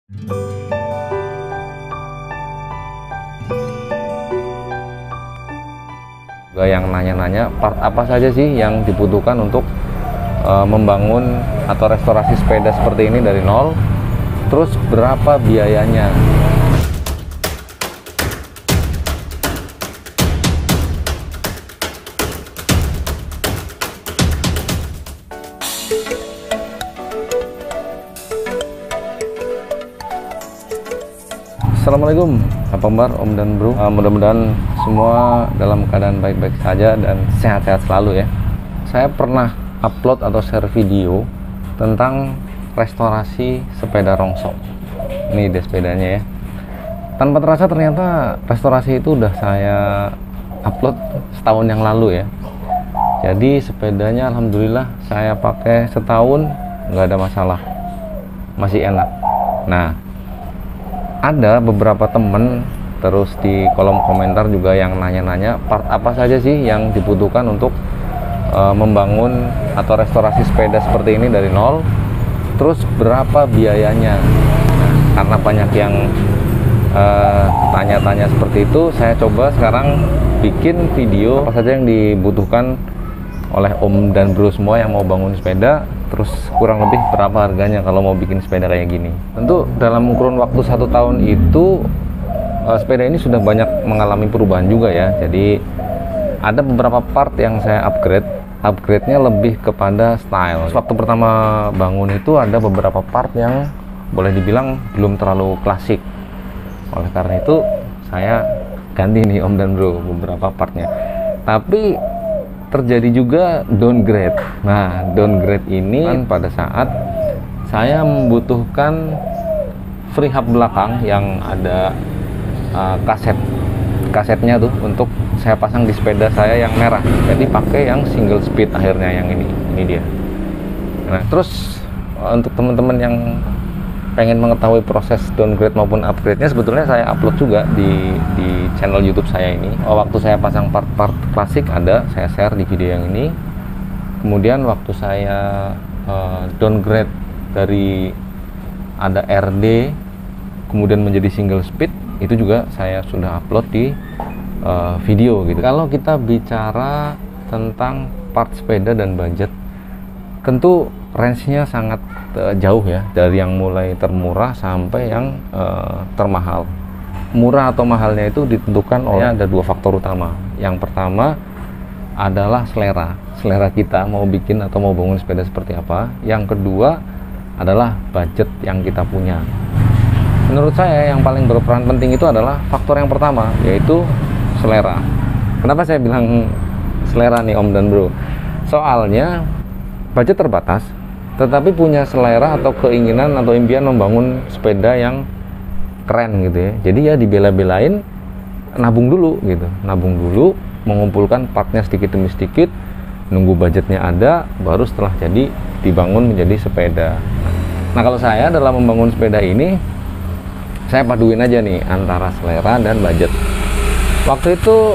Juga yang nanya-nanya part apa saja sih yang dibutuhkan untuk membangun atau restorasi sepeda seperti ini dari nol, terus berapa biayanya. Assalamualaikum, apa kabar Om dan Bro? Mudah-mudahan semua dalam keadaan baik-baik saja dan sehat-sehat selalu ya. Saya pernah upload atau share video tentang restorasi sepeda rongsok. Ini deh sepedanya ya. Tanpa terasa ternyata restorasi itu udah saya upload setahun yang lalu ya. Jadi sepedanya alhamdulillah saya pakai setahun nggak ada masalah, masih enak. Nah, ada beberapa temen terus di kolom komentar juga yang nanya-nanya part apa saja sih yang dibutuhkan untuk membangun atau restorasi sepeda seperti ini dari nol, terus berapa biayanya. Nah, karena banyak yang tanya-tanya seperti itu, saya coba sekarang bikin video apa saja yang dibutuhkan oleh Om dan Bro semua yang mau bangun sepeda, terus kurang lebih berapa harganya kalau mau bikin sepeda kayak gini. Tentu dalam kurun waktu 1 tahun itu sepeda ini sudah banyak mengalami perubahan juga ya. Jadi ada beberapa part yang saya upgrade-nya lebih kepada style. Waktu pertama bangun itu ada beberapa part yang boleh dibilang belum terlalu klasik. Oleh karena itu saya ganti nih Om dan Bro beberapa partnya. Tapi terjadi juga downgrade. Nah, downgrade ini pada saat saya membutuhkan free hub belakang yang ada kasetnya tuh untuk saya pasang di sepeda saya yang merah. Jadi pakai yang single speed akhirnya yang ini dia. Nah, terus untuk teman-teman yang pengen mengetahui proses downgrade maupun upgrade-nya, sebetulnya saya upload juga di channel YouTube saya ini. Waktu saya pasang part-part klasik ada, saya share di video yang ini. Kemudian waktu saya downgrade dari ada RD kemudian menjadi single speed, itu juga saya sudah upload di video gitu. Kalau kita bicara tentang part sepeda dan budget, tentu range-nya sangat jauh ya, dari yang mulai termurah sampai yang termahal. Murah atau mahalnya itu ditentukan oleh ada 2 faktor utama. Yang pertama adalah selera kita mau bikin atau mau bangun sepeda seperti apa. Yang kedua adalah budget yang kita punya. Menurut saya yang paling berperan penting itu adalah faktor yang pertama, yaitu selera. Kenapa saya bilang selera nih Om dan Bro? Soalnya budget terbatas, tetapi punya selera atau keinginan atau impian membangun sepeda yang keren gitu ya. Jadi ya dibela-belain, nabung dulu gitu, nabung dulu, mengumpulkan partnya sedikit demi sedikit, nunggu budgetnya ada, baru setelah jadi dibangun menjadi sepeda. Nah, kalau saya dalam membangun sepeda ini, saya paduin aja nih antara selera dan budget. Waktu itu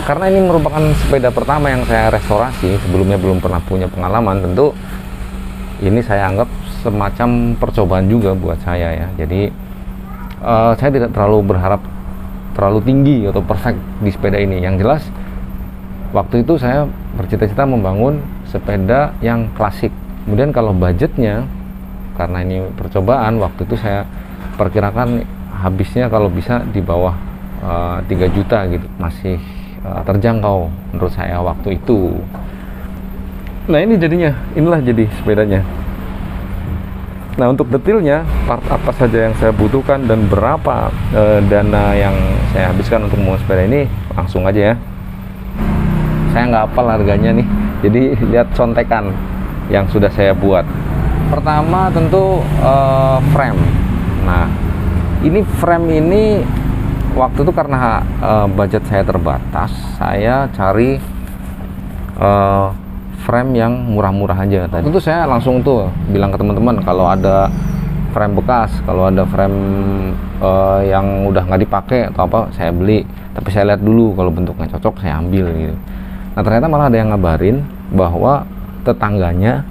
karena ini merupakan sepeda pertama yang saya restorasi, sebelumnya belum pernah punya pengalaman, tentu ini saya anggap semacam percobaan juga buat saya ya. Jadi saya tidak terlalu berharap terlalu tinggi atau perfect di sepeda ini. Yang jelas waktu itu saya bercita-cita membangun sepeda yang klasik. Kemudian kalau budgetnya, karena ini percobaan, waktu itu saya perkirakan habisnya kalau bisa di bawah 3 juta gitu. Masih terjangkau menurut saya waktu itu. Nah, ini jadinya, inilah jadi sepedanya. Nah, untuk detailnya, part apa saja yang saya butuhkan dan berapa dana yang saya habiskan untuk membangun sepeda ini, langsung aja ya. Saya nggak hafal harganya nih, jadi lihat contekan yang sudah saya buat. Pertama tentu frame. Nah, ini frame ini waktu itu karena budget saya terbatas, saya cari frame yang murah-murah aja. Tadi itu saya langsung tuh bilang ke teman-teman kalau ada frame bekas, kalau ada frame yang udah nggak dipakai atau apa, saya beli. Tapi saya lihat dulu kalau bentuknya cocok, saya ambil gitu. Nah, ternyata malah ada yang ngabarin bahwa tetangganya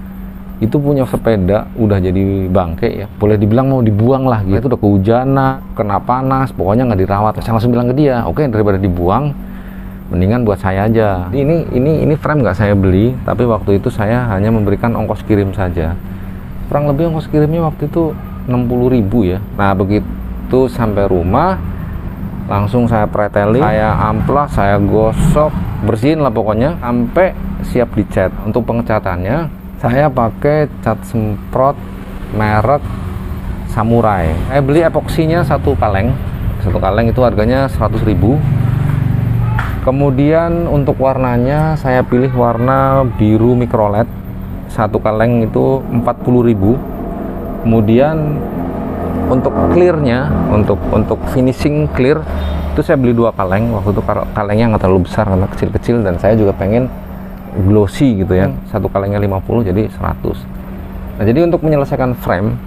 itu punya sepeda udah jadi bangke ya, boleh dibilang mau dibuang lah gitu. Itu udah kehujanan, kena panas, pokoknya nggak dirawat. Saya langsung bilang ke dia, oke, daripada dibuang mendingan buat saya aja. Ini frame nggak saya beli, tapi waktu itu saya hanya memberikan ongkos kirim saja. Kurang lebih ongkos kirimnya waktu itu 60.000 ya. Nah begitu sampai rumah langsung saya pretelin, saya amplas, saya gosok, bersihin lah pokoknya sampai siap dicat. Untuk pengecatannya saya pakai cat semprot merek Samurai. Saya beli epoksinya satu kaleng itu harganya 100.000. Kemudian untuk warnanya saya pilih warna biru microlet, satu kaleng itu 40.000. Kemudian untuk clearnya, untuk finishing clear itu saya beli 2 kaleng. Waktu itu kalengnya nggak terlalu besar karena kecil-kecil, dan saya juga pengen glossy gitu ya. Satu kalengnya 50 jadi 100. Nah jadi untuk menyelesaikan frame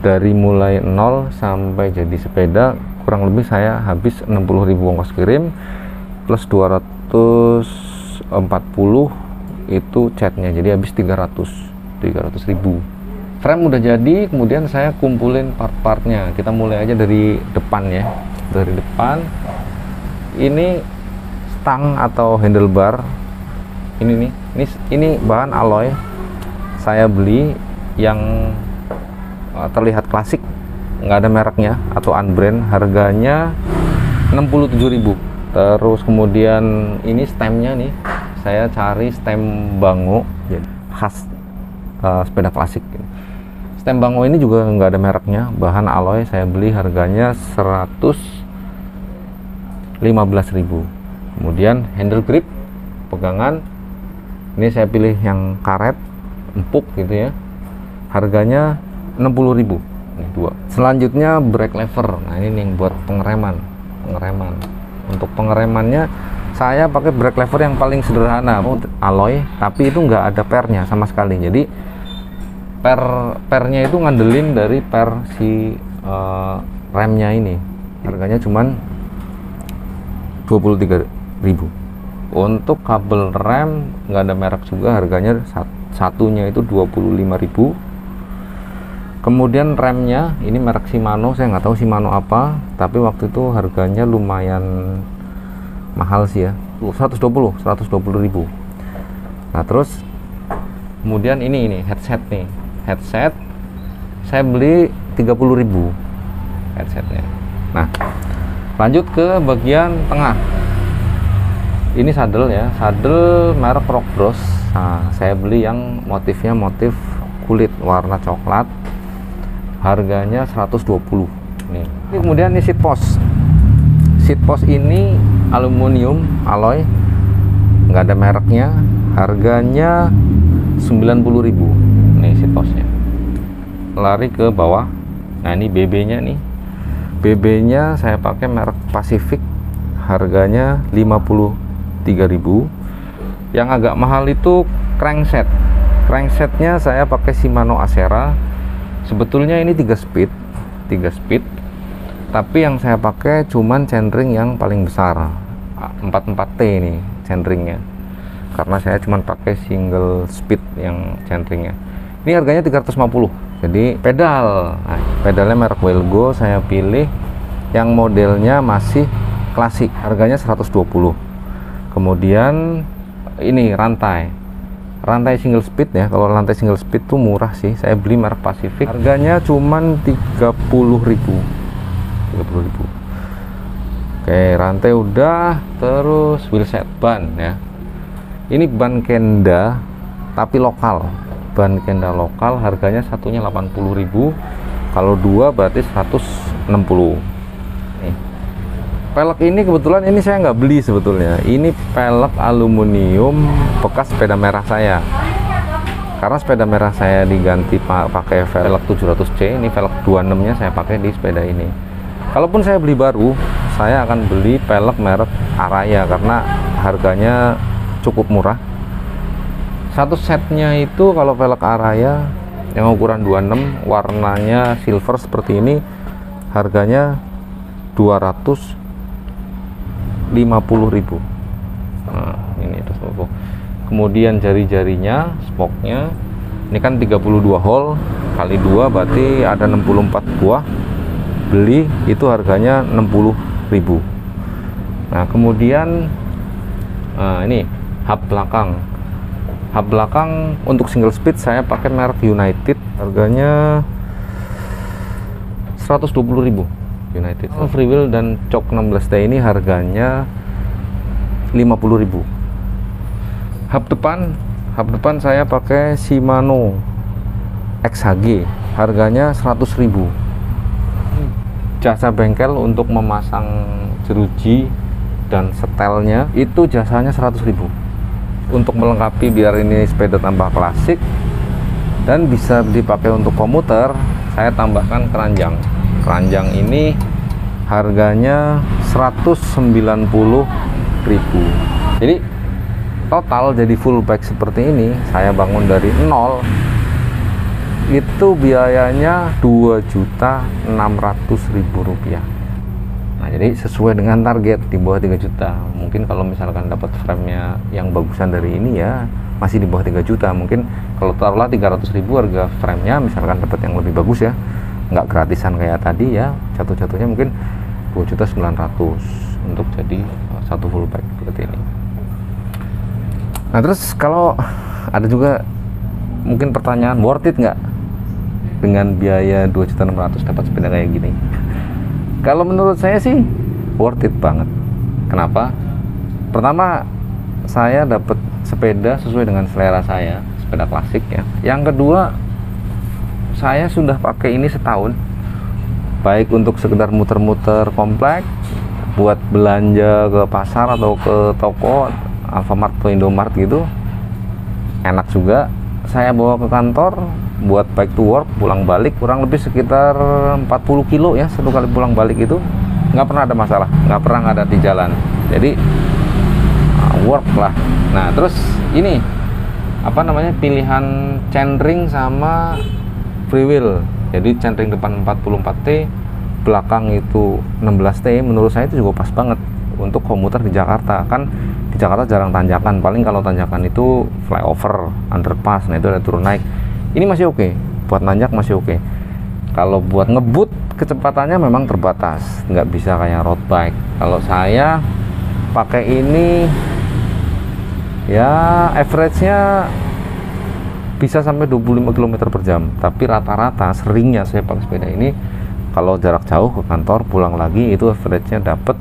dari mulai 0 sampai jadi sepeda kurang lebih saya habis 60.000 ongkos kirim plus 240 itu catnya, jadi habis 300.000. Frame udah jadi, kemudian saya kumpulin part-partnya. Kita mulai aja dari depan ya. Dari depan ini stang atau handlebar. Ini bahan alloy saya beli yang terlihat klasik, nggak ada mereknya atau unbrand, harganya 67.000. Terus kemudian ini stemnya nih, saya cari stem Bango khas sepeda klasik. Stem Bango ini juga nggak ada mereknya, bahan alloy, saya beli harganya 115.000. Kemudian handle grip pegangan, ini saya pilih yang karet empuk gitu ya, harganya 60.000. Ini 2. Selanjutnya brake lever. Nah ini nih buat pengereman. Untuk pengeremannya saya pakai brake lever yang paling sederhana, alloy, tapi itu nggak ada pernya sama sekali. Jadi pernya itu ngandelin dari per si remnya ini. Harganya cuman 23.000. Untuk kabel rem nggak ada merek juga, harganya satunya itu 25.000. Kemudian remnya ini merek Shimano, saya nggak tahu Shimano apa, tapi waktu itu harganya lumayan mahal sih ya, 120.000. Nah terus kemudian ini headset nih, headset saya beli 30.000 headsetnya. Nah lanjut ke bagian tengah. Ini saddle ya, saddle merek Rock Bros. Nah, saya beli yang motifnya motif kulit warna coklat, harganya 120 nih. Ini kemudian ini seat post. Seat post ini aluminium alloy, nggak ada mereknya, harganya 90.000 nih seat postnya. Lari ke bawah. Nah ini BB nya nih, BB nya saya pakai merek Pacific, harganya 53.000. Yang agak mahal itu crankset. Cranksetnya saya pakai Shimano Acera. Sebetulnya ini 3 speed, tapi yang saya pakai cuman centering yang paling besar, 44T ini centeringnya, karena saya cuman pakai single speed yang centeringnya. Ini harganya 350. Jadi pedal, nah, pedalnya merek Welgo, saya pilih yang modelnya masih klasik, harganya 120. Kemudian ini rantai single speed ya. Kalau rantai single speed tuh murah sih, saya beli merek Pacific, harganya cuman 30.000. Oke, rantai udah. Terus wheelset, ban ya, ini ban Kenda tapi lokal, ban Kenda lokal, harganya satunya 80.000. Kalau 2 berarti 160. Nih pelek ini kebetulan ini saya nggak beli sebetulnya. Ini pelek aluminium bekas sepeda merah saya, karena sepeda merah saya diganti pakai velg 700C. Ini velg 26 nya saya pakai di sepeda ini. Kalaupun saya beli baru, saya akan beli pelek merek Araya karena harganya cukup murah. Satu setnya itu kalau velg Araya yang ukuran 26, warnanya silver seperti ini, harganya 250.000. Nah ini itu. Kemudian jari-jarinya, spoknya, Ini kan 32 hole kali 2 berarti ada 64 buah. Beli itu harganya 60.000. Nah kemudian ini hub belakang. Hub belakang untuk single speed saya pakai merek United, harganya 120.000 United. Freewheel dan Choke 16T ini harganya 50.000. Hub depan saya pakai Shimano XHG, harganya 100.000. Jasa bengkel untuk memasang jeruji dan setelnya itu jasanya 100.000. Untuk melengkapi biar ini sepeda tambah klasik dan bisa dipakai untuk komuter, saya tambahkan keranjang. Keranjang ini harganya 190.000. Jadi total jadi full bike seperti ini saya bangun dari nol itu biayanya Rp2.600.000. Nah jadi sesuai dengan target di bawah 3 juta. Mungkin kalau misalkan dapat frame-nya yang bagusan dari ini ya masih di bawah 3 juta. Mungkin kalau taruhlah 300.000 harga frame-nya, misalkan dapat yang lebih bagus ya, nggak gratisan kayak tadi ya, jatuh-jatuhnya mungkin 2.900.000 untuk jadi satu full bike seperti ini. Nah terus kalau ada juga mungkin pertanyaan, worth it nggak dengan biaya 2.600.000 dapat sepeda kayak gini? Kalau menurut saya sih worth it banget. Kenapa? Pertama, saya dapat sepeda sesuai dengan selera saya, sepeda klasik ya. Yang kedua, saya sudah pakai ini setahun, baik untuk sekedar muter-muter komplek, buat belanja ke pasar atau ke toko Alfamart atau Indomart gitu, enak juga. Saya bawa ke kantor buat bike to work, pulang balik kurang lebih sekitar 40 kilo ya, satu kali pulang balik itu nggak pernah ada masalah, nggak pernah ada di jalan. Jadi work lah. Nah terus ini apa namanya, pilihan chainring sama freewheel. Jadi chainring depan 44T, belakang itu 16T, menurut saya itu juga pas banget untuk komuter di Jakarta. Kan di Jakarta jarang tanjakan, paling kalau tanjakan itu flyover, underpass, nah itu ada turun naik. Ini masih oke, buat nanjak masih oke. Kalau buat ngebut kecepatannya memang terbatas, nggak bisa kayak road bike. Kalau saya pakai ini ya average-nya bisa sampai 25 km per jam, tapi rata-rata seringnya saya pakai sepeda ini kalau jarak jauh ke kantor pulang lagi itu average-nya dapat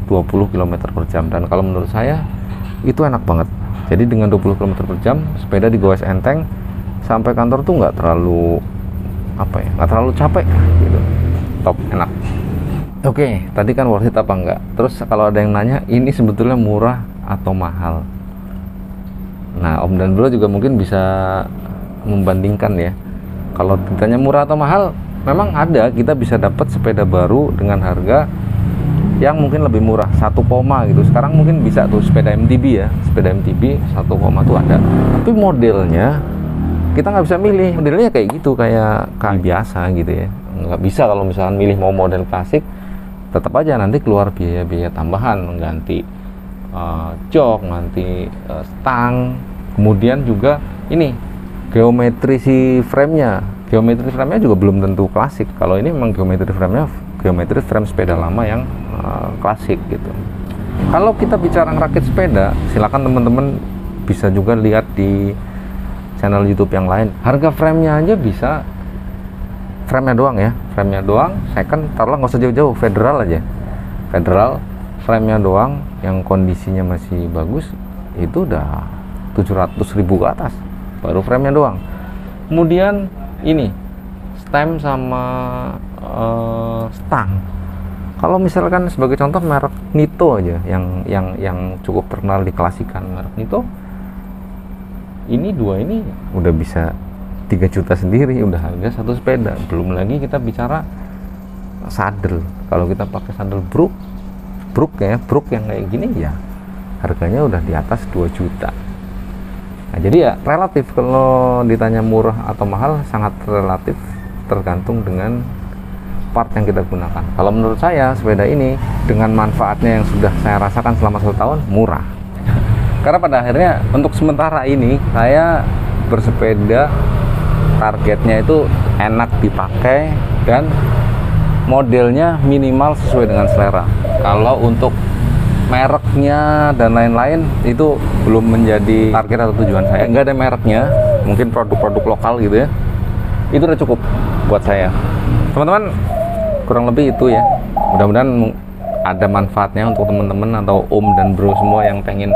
20 km per jam. Dan kalau menurut saya itu enak banget. Jadi dengan 20 km per jam sepeda digoes enteng sampai kantor tuh nggak terlalu apa ya, nggak terlalu capek gitu. Top, enak. Oke, tadi kan worth it apa enggak? Terus kalau ada yang nanya ini sebetulnya murah atau mahal, nah Om dan Bro juga mungkin bisa membandingkan ya. Kalau ditanya murah atau mahal, memang ada, kita bisa dapat sepeda baru dengan harga yang mungkin lebih murah, 1, gitu. Sekarang mungkin bisa tuh sepeda MTB ya, sepeda MTB 1, tuh ada. Tapi modelnya kita nggak bisa milih, modelnya kayak gitu, kayak biasa gitu ya. Nggak bisa kalau misalkan milih mau model klasik, tetap aja nanti keluar biaya-biaya tambahan, mengganti jok, ganti stang, kemudian juga ini geometri si frame-nya. Geometri frame-nya juga belum tentu klasik. Kalau ini memang geometri frame-nya geometri frame sepeda lama yang klasik gitu. Kalau kita bicara ngerakit sepeda, silakan teman-teman bisa juga lihat di channel YouTube yang lain. Harga frame-nya aja bisa, frame-nya doang ya, frame-nya doang, second, taruhlah nggak usah jauh-jauh, Federal aja. Federal, frame-nya doang yang kondisinya masih bagus, itu udah 700.000 ke atas, baru frame-nya doang. Kemudian ini, stem sama stang. Kalau misalkan sebagai contoh merek Nito aja, yang cukup terkenal di klasikan, merek Nito, ini dua ini udah bisa 3 juta sendiri, udah harga satu sepeda. Belum lagi kita bicara saddle. Kalau kita pakai saddle brook yang kayak gini ya harganya udah di atas 2 juta. Nah, jadi ya relatif, kalau ditanya murah atau mahal sangat relatif, tergantung dengan part yang kita gunakan. Kalau menurut saya sepeda ini dengan manfaatnya yang sudah saya rasakan selama 1 tahun, murah. Karena pada akhirnya untuk sementara ini saya bersepeda targetnya itu enak dipakai dan modelnya minimal sesuai dengan selera. Kalau untuk mereknya dan lain-lain itu belum menjadi target atau tujuan saya. Nggak ada mereknya, mungkin produk-produk lokal gitu ya, itu udah cukup buat saya. Teman-teman, kurang lebih itu ya. Mudah-mudahan ada manfaatnya untuk teman-teman atau om dan bro semua yang pengen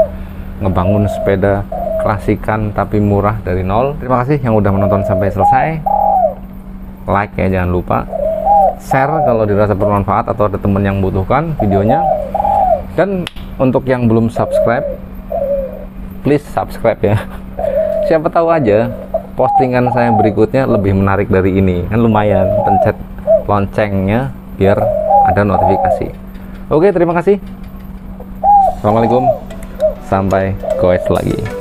ngebangun sepeda klasikan tapi murah dari nol. Terima kasih yang udah menonton sampai selesai. Like ya, jangan lupa. Share kalau dirasa bermanfaat atau ada teman yang membutuhkan videonya. Dan untuk yang belum subscribe, please subscribe ya. Siapa tahu aja postingan saya berikutnya lebih menarik dari ini. Kan lumayan, pencet loncengnya biar ada notifikasi. Oke, terima kasih. Assalamualaikum. Sampai goes lagi.